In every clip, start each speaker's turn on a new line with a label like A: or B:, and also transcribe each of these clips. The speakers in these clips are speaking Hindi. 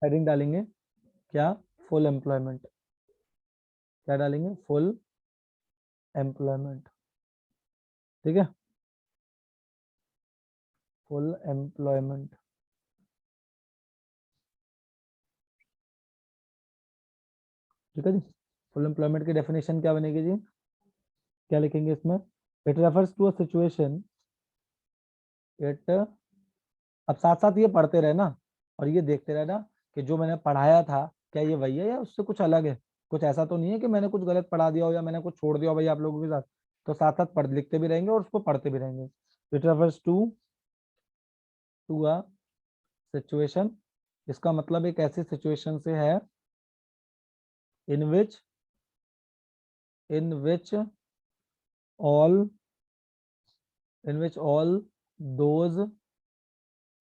A: हेडिंग डालेंगे क्या, फुल एम्प्लॉयमेंट। क्या डालेंगे, फुल एम्प्लॉयमेंट। ठीक है, फुल एम्प्लॉयमेंट। ठीक है जी। फुल एम्प्लॉयमेंट की डेफिनेशन क्या बनेगी जी, क्या लिखेंगे इसमें, it refers to a situation, it, अब साथ साथ ये पढ़ते रहना और ये देखते रहना कि जो मैंने पढ़ाया था क्या ये वही है या उससे कुछ अलग है। कुछ ऐसा तो नहीं है कि मैंने कुछ गलत पढ़ा दिया हो या मैंने कुछ छोड़ दिया हो भाई आप लोगों के साथ। तो साथ साथ पढ़ लिखते भी रहेंगे और उसको पढ़ते भी रहेंगे। It refers to a situation, इसका मतलब एक ऐसी सिचुएशन से है in which, in which all, in which all those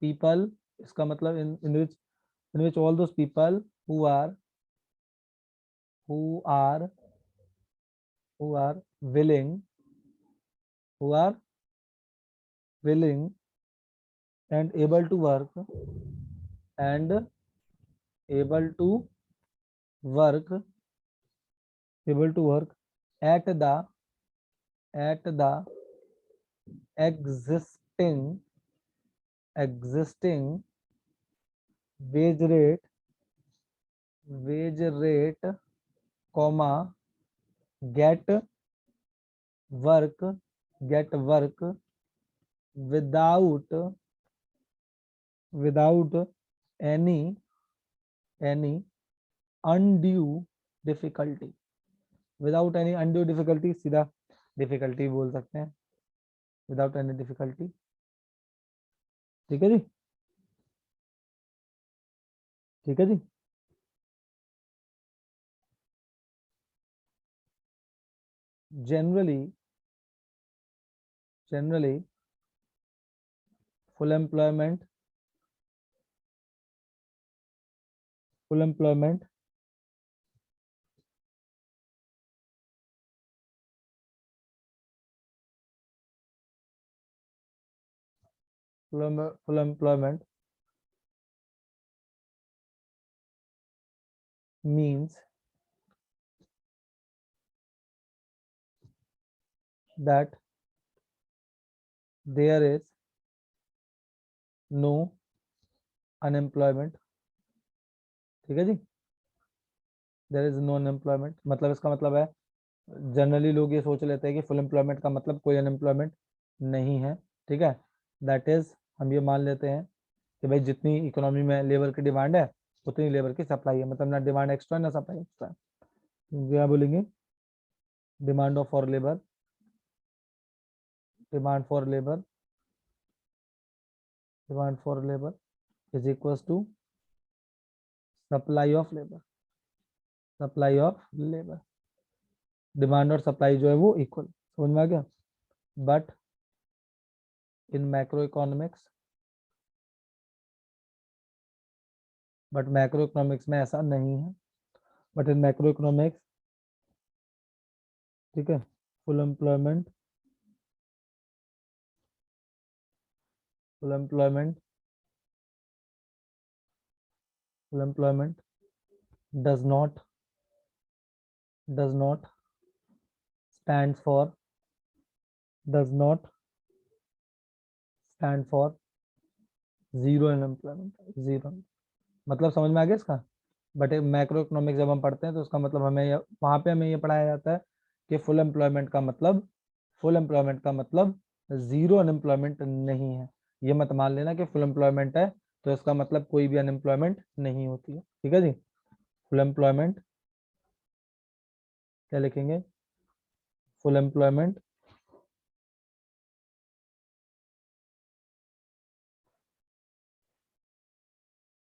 A: people, इसका मतलब in which all those people who are who are willing, who are willing and able to work, and able to work, able to work at the existing, existing wage rate, wage rate, comma, get work, get work without, without any, any undue difficulty, without any undue difficulty, सीधा डिफिकल्टी बोल सकते हैं, विदाउट एनी डिफिकल्टी। ठीक है जी, ठीक है जी। Generally, generally full employment, full employment full employment means that there is no unemployment। ठीक है जी, there is no unemployment मतलब इसका मतलब है, जनरली लोग ये सोच लेते हैं कि फुल एम्प्लॉयमेंट का मतलब कोई अनएम्प्लॉयमेंट नहीं है। ठीक है, दैट इज हम ये मान लेते हैं कि भाई जितनी इकोनॉमी में लेबर की डिमांड है उतनी लेबर की सप्लाई है, मतलब ना डिमांड एक्स्ट्रा ना सप्लाई एक्स्ट्रा। क्या बोलेंगे, demand of for labour, demand for labour, demand for labour is equals to supply of labour, supply of labour. Demand और सप्लाई जो है वो इक्वल, समझ में आ गया। But in macro economics, but macro economics में ऐसा नहीं है। बट इन मैक्रो इकोनॉमिक्स, ठीक है, full employment, full employment, full employment does not, does not stand for, does not stand for zero unemployment, zero. मतलब समझ में आ गया इसका। बट मैक्रो इकोनॉमिक्स जब हम पढ़ते हैं तो उसका मतलब हमें वहां पे हमें ये पढ़ाया जाता है कि फुल एम्प्लॉयमेंट का मतलब, फुल एम्प्लॉयमेंट का मतलब जीरो अनएम्प्लॉयमेंट नहीं है। ये मत मान लेना कि फुल एम्प्लॉयमेंट है तो इसका मतलब कोई भी अनएम्प्लॉयमेंट नहीं होती है। ठीक है जी, फुल एम्प्लॉयमेंट क्या लिखेंगे, फुल एम्प्लॉयमेंट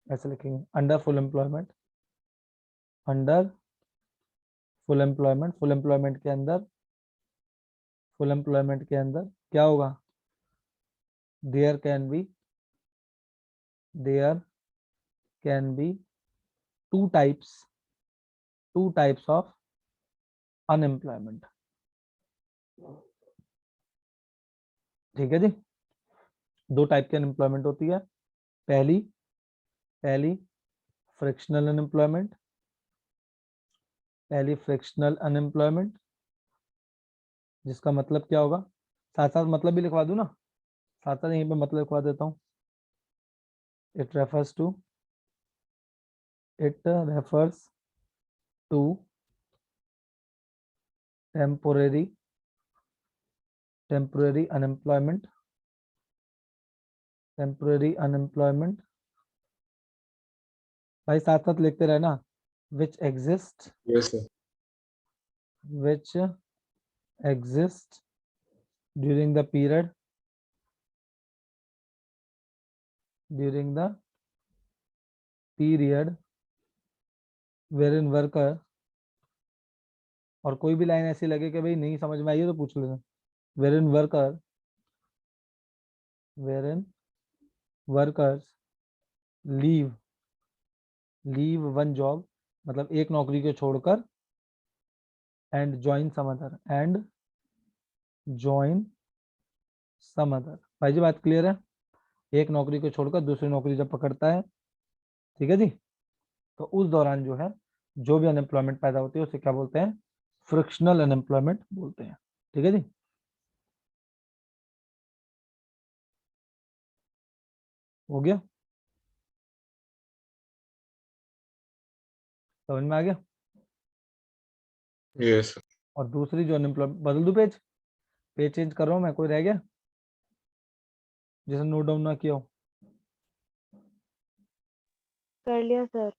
A: ऐसे लिखेंगे, under full employment, under full employment, full employment के अंदर, फुल एम्प्लॉयमेंट के अंदर क्या होगा, there can be, there can be two types, two types of unemployment. ठीक है जी, दो टाइप की अनएम्प्लॉयमेंट होती है। पहली, पहली फ्रिक्शनल अनएम्प्लॉयमेंट, पहली फ्रिक्शनल अनएम्प्लॉयमेंट, जिसका मतलब क्या होगा, साथ साथ मतलब भी लिखवा दूं ना, साथ साथ यहीं पे मतलब लिखवा देता हूँ। It refers to temporary unemployment, भाई साथ साथ लिखते रहना, which exist
B: Yes, sir.
A: which exist during the period wherein worker, और कोई भी लाइन ऐसी लगे कि भाई नहीं समझ में आई है तो पूछ लेना, wherein workers leave one job, मतलब एक नौकरी को छोड़कर, and join some other। भाई जी बात क्लियर है, एक नौकरी को छोड़कर दूसरी नौकरी जब पकड़ता है, ठीक है जी, तो उस दौरान जो है जो भी अनएम्प्लॉयमेंट पैदा होती है उसे क्या बोलते हैं, फ्रिक्शनल अनएम्प्लॉयमेंट बोलते हैं। ठीक है जी, हो गया, समझ में आ गया।
B: Yes, sir.
A: और दूसरी जो अनएम्प्लॉयमेंट, बदल दूं पेज चेंज कर रहा हूं मैं, कोई रह गया जिसे नोट डाउन ना किया हो,
C: कर लिया सर।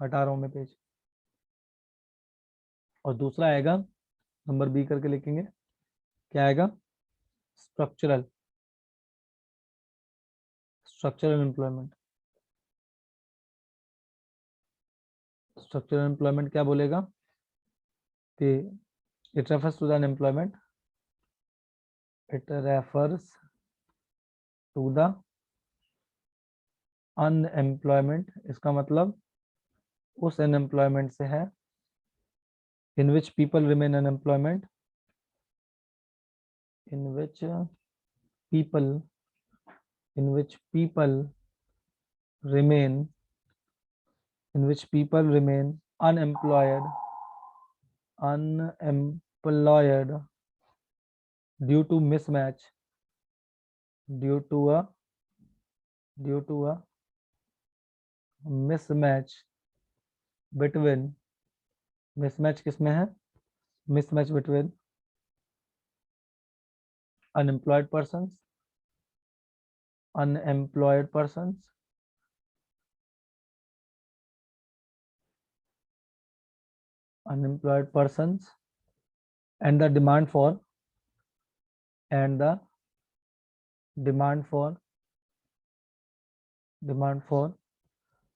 A: हटा रहा हूं मैं पेज। और दूसरा आएगा, नंबर बी करके लिखेंगे, क्या आएगा, स्ट्रक्चरल एम्प्लॉयमेंट। स्ट्रक्चरल एम्प्लॉयमेंट क्या बोलेगा कि it refers to the unemployment, it refers to the unemployment, इसका मतलब उस अनएम्प्लॉयमेंट से है, in which people remain unemployment, in which people remain unemployed due to mismatch, due to a mismatch between, mismatch किसमें है, mismatch between unemployed persons and the demand for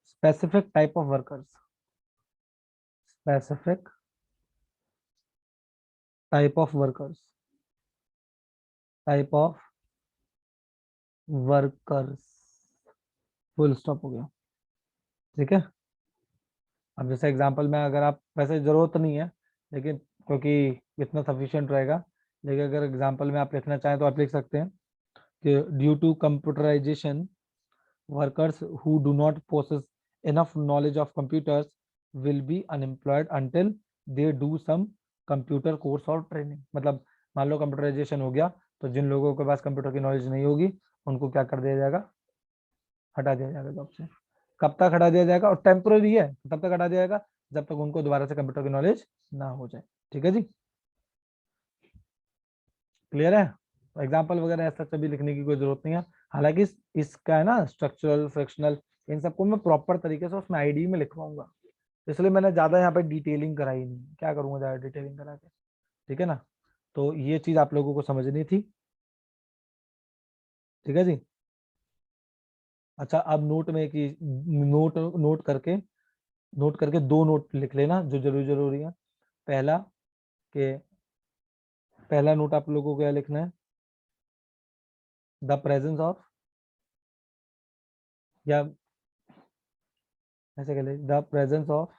A: specific type of workers, type of workers full stop हो गया। ठीक है, अब जैसे एग्जांपल में, अगर आप, वैसे जरूरत नहीं है लेकिन क्योंकि इतना सफिशिएंट रहेगा, लेकिन अगर एग्जांपल में आप लिखना चाहें तो आप लिख सकते हैं कि due to computerisation workers who do not possess enough knowledge of computers will be unemployed until they do some computer course or training। मतलब मान लो कंप्यूटराइजेशन हो गया तो जिन लोगों के पास कंप्यूटर की नॉलेज नहीं होगी उनको क्या कर दिया जाएगा, हटा दिया जाएगा जॉब से। कब तक हटा दिया जाएगा, और टेम्पोररी है, तब तक हटा दिया जाएगा जब तक उनको दोबारा से कंप्यूटर की नॉलेज ना हो जाए। ठीक है जी, क्लियर है। एग्जाम्पल वगैरह ऐसा कभी लिखने की कोई जरूरत नहीं है, हालांकि इसका है ना स्ट्रक्चरल फ्रिक्शनल, इन सबको मैं प्रॉपर तरीके से उसमें आईडी में लिखवाऊंगा, इसलिए मैंने ज्यादा यहाँ पे डिटेलिंग कराई नहीं, क्या करूंगा ज्यादा डिटेलिंग करा के। ठीक है ना, तो ये चीज आप लोगों को समझनी थी। ठीक है जी, अच्छा अब नोट में की नोट करके दो नोट लिख लेना जो जरूरी है। पहला के पहला नोट आप लोगों को क्या लिखना है, द प्रेजेंस ऑफ, या ऐसे कह ले, the presence of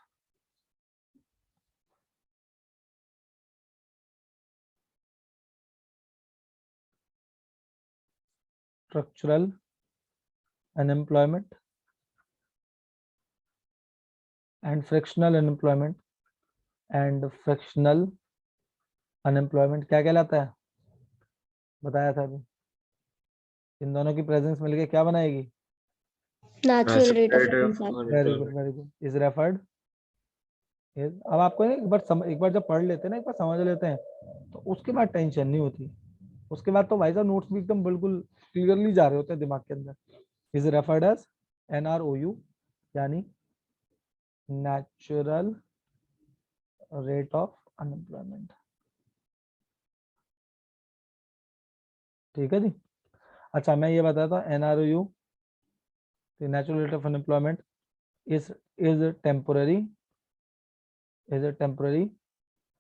A: structural unemployment and frictional unemployment, and frictional unemployment क्या कहलाता है, बताया था अभी। इन दोनों की प्रेजेंस मिलके क्या बनाएगी,
C: natural rate of
B: Rate of
C: unemployment.
A: Very good
B: unemployment.
A: Very good, is referred. अब आपको एक बार जब पढ़ लेते हैं ना, एक बार समझ लेते हैं, तो उसके बाद टेंशन नहीं होती। उसके बाद तो भाई साहब नोट्स भी एकदम बिल्कुल क्लियरली जा रहे होते हैं दिमाग के अंदर। इज रेफर्ड एज NROU, यानी नेचुरल रेट ऑफ अनएम्प्लॉयमेंट। ठीक है जी। अच्छा मैं ये बताता हूँ, NROU natural rate of unemployment is temporary, is temporary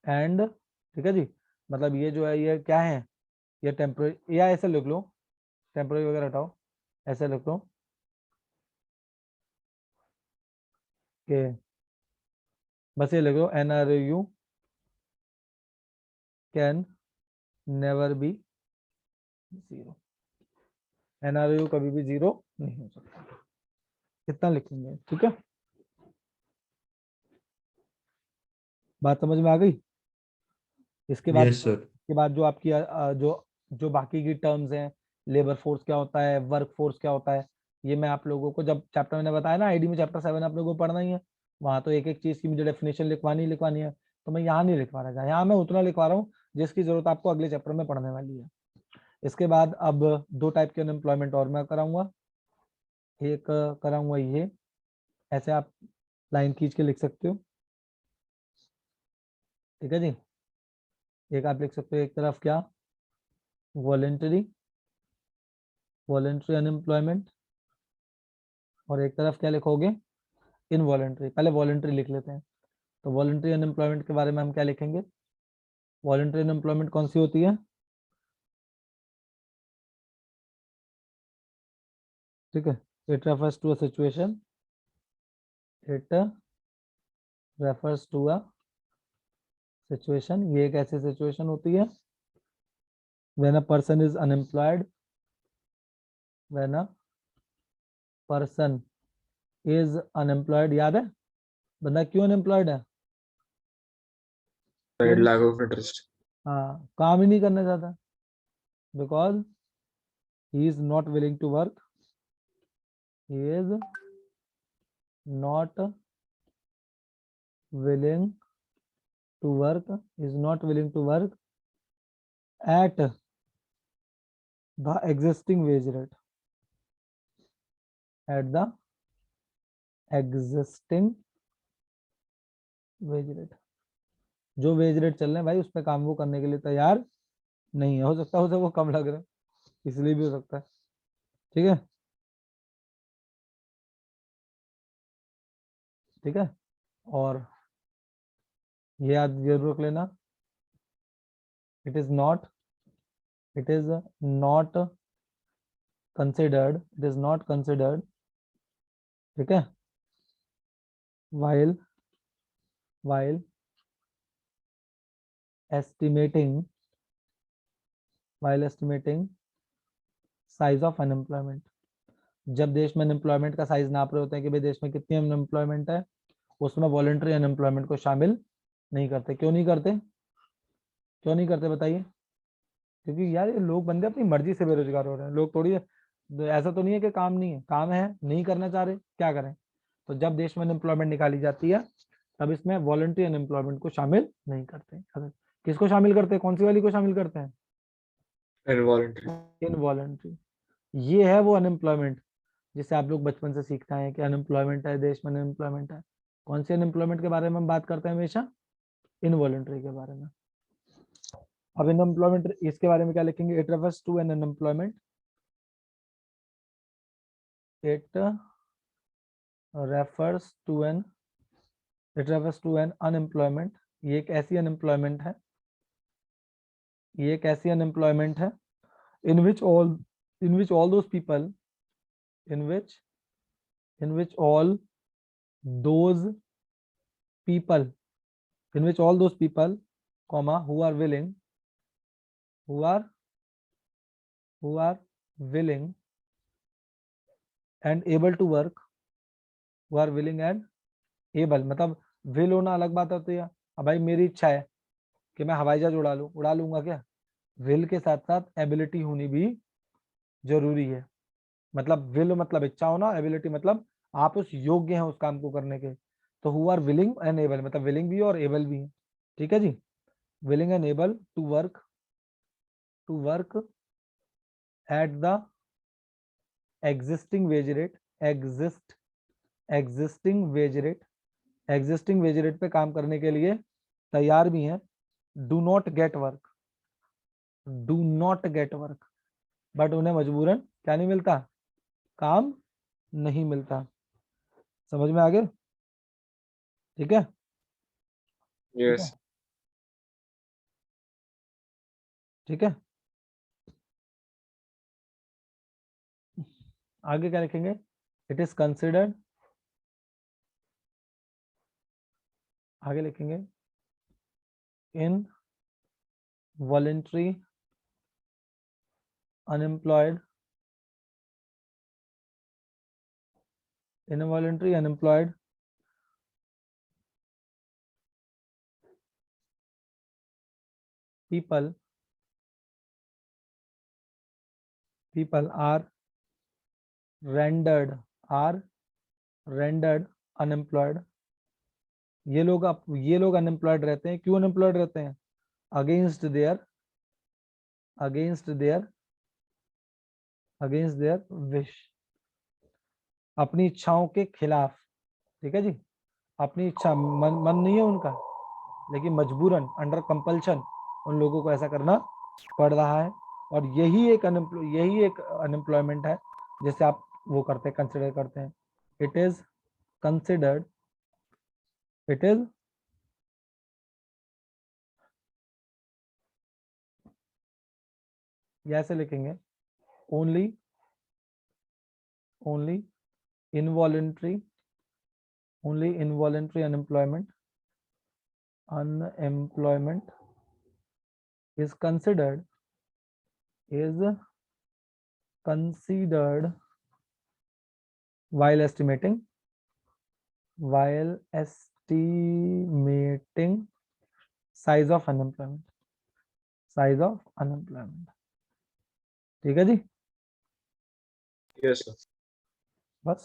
A: and, ठीक है जी, मतलब ये जो है ये क्या है, ये टेम्पोररी, या ऐसे लिख लो, टेम्पोररी वगैरह हटाओ, ऐसे लिख लो कि बस ये लिख लो, NROU can never be zero, NROU कभी भी जीरो नहीं हो सकता, कितना लिखेंगे, ठीक है। बात समझ में आ गई। इसके बाद
B: Yes, sir.
A: इसके बाद जो आपकी जो जो बाकी की टर्म्स हैं, लेबर फोर्स क्या होता है, वर्क फोर्स क्या होता है, ये मैं आप लोगों को जब चैप्टर मैंने बताया ना आईडी में, चैप्टर 7 आप लोगों को पढ़ना ही है, वहां तो एक एक चीज की मुझे डेफिनेशन लिखवानी है, तो मैं यहाँ नहीं लिखवा रहा, यहाँ मैं उतना लिखवा रहा हूँ जिसकी जरूरत आपको अगले चैप्टर में पढ़ने वाली है। इसके बाद अब दो टाइप के अनएम्प्लॉयमेंट और मैं कराऊंगा, एक कराऊंगा ये, ऐसे आप लाइन खींच के लिख सकते हो, ठीक है जी। एक आप लिख सकते हो, एक तरफ क्या, वॉलेंटरी अनएम्प्लॉयमेंट, और एक तरफ क्या लिखोगे, इनवॉलेंटरी। पहले वॉलेंटरी लिख लेते हैं। तो वॉलेंटरी अनएम्प्लॉयमेंट के बारे में हम क्या लिखेंगे, वॉलेंटरी अनएम्प्लॉयमेंट कौन सी होती है, ठीक है, it refers to a situation, it refers to a situation, ये एक ऐसी सिचुएशन होती है when a person is unemployed, when a person is unemployed, याद है बंदा क्यों अनएम्प्लॉयड है, क्यों
B: Right,
A: नहीं,
B: lack of interest.
A: हाँ काम ही नहीं करना चाहता, because he is not willing to work, he is not willing to work, is not willing to work at the existing wage rate, at the existing wage rate, जो वेज रेट चल रहे हैं भाई उस पर काम वो करने के लिए तैयार नहीं है, हो सकता है उसे वो कम लग रहा है, इसलिए भी हो सकता है, ठीक है, ठीक है। और ये याद जरूर रख लेना, it is not, it is not considered, it is not considered, ठीक है, while estimating, while estimating size of unemployment, जब देश में अनएम्प्लॉयमेंट का साइज नाप रहे होते हैं कि भाई देश में कितनी अनएम्प्लॉयमेंट है, उसमें वॉलंटरी अनएम्प्लॉयमेंट को शामिल नहीं करते। क्यों नहीं करते, क्यों नहीं करते बताइए, क्योंकि यार ये लोग बंदे अपनी मर्जी से बेरोजगार हो रहे हैं, लोग थोड़ी, ऐसा तो नहीं है कि काम नहीं है, काम है, नहीं करना चाह रहे, क्या करें। तो जब देश में अनएम्प्लॉयमेंट निकाली जाती है तब इसमें वॉलंटरी अनएम्प्लॉयमेंट को शामिल नहीं करते। अगर किसको शामिल करते हैं, कौन सी वाली को शामिल करते हैं,
B: Involuntary.
A: इनवॉलंटरी। ये है वो अनएम्प्लॉयमेंट जिसे आप लोग बचपन से सीखता है कि अनएम्प्लॉयमेंट है, देश में अनएम्प्लॉयमेंट है। कौन सी अनएम्प्लॉयमेंट के बारे में हम बात करते हैं हमेशा, इनवॉलंटरी के बारे में। अब अनएम्प्लॉयमेंट इसके बारे में क्या लिखेंगे, it refers to an unemployment, it refers to an, it refers to an unemployment, ये एक ऐसी अनएम्प्लॉयमेंट है, ये एक ऐसी अनएम्प्लॉयमेंट है in which all those people, in which all those people, in which all those people, comma, who are willing, who are willing and able to work, who are willing and able मतलब विल होना अलग बात होती है। अब भाई मेरी इच्छा है कि मैं हवाई जहाज उड़ा लूंगा क्या? विल के साथ साथ एबिलिटी होनी भी जरूरी है। मतलब विल मतलब इच्छा होना, एबिलिटी मतलब आप उस योग्य हैं उस काम को करने के। तो who are willing and able मतलब विलिंग भी और एबल भी है। ठीक है जी, willing and able to work at the existing wage rate, existing wage rate पे काम करने के लिए तैयार भी हैं। Do not get work but उन्हें मजबूरन क्या नहीं मिलता? काम नहीं मिलता। समझ में आ गया? ठीक है, ठीक है,
B: Yes.
A: ठीक है। आगे क्या लिखेंगे? इट इज कंसिडर्ड, आगे लिखेंगे involuntary unemployed, involuntary unemployed people are rendered unemployed। ये लोग अनएम्प्लॉयड रहते हैं। क्यों अनएम्प्लॉयड रहते हैं? अगेंस्ट देयर विश, अपनी इच्छाओं के खिलाफ। ठीक है जी, अपनी इच्छा मन नहीं है उनका, लेकिन मजबूरन अंडर कंपल्शन उन लोगों को ऐसा करना पड़ रहा है। और यही एक अनएम्प्लॉयमेंट है जिसे आप वो करते हैं, कंसिडर करते हैं। It is considered, it is ऐसे लिखेंगे only involuntary unemployment is considered while estimating size of unemployment, ठीक है जी।
B: Yes, sir.
A: बस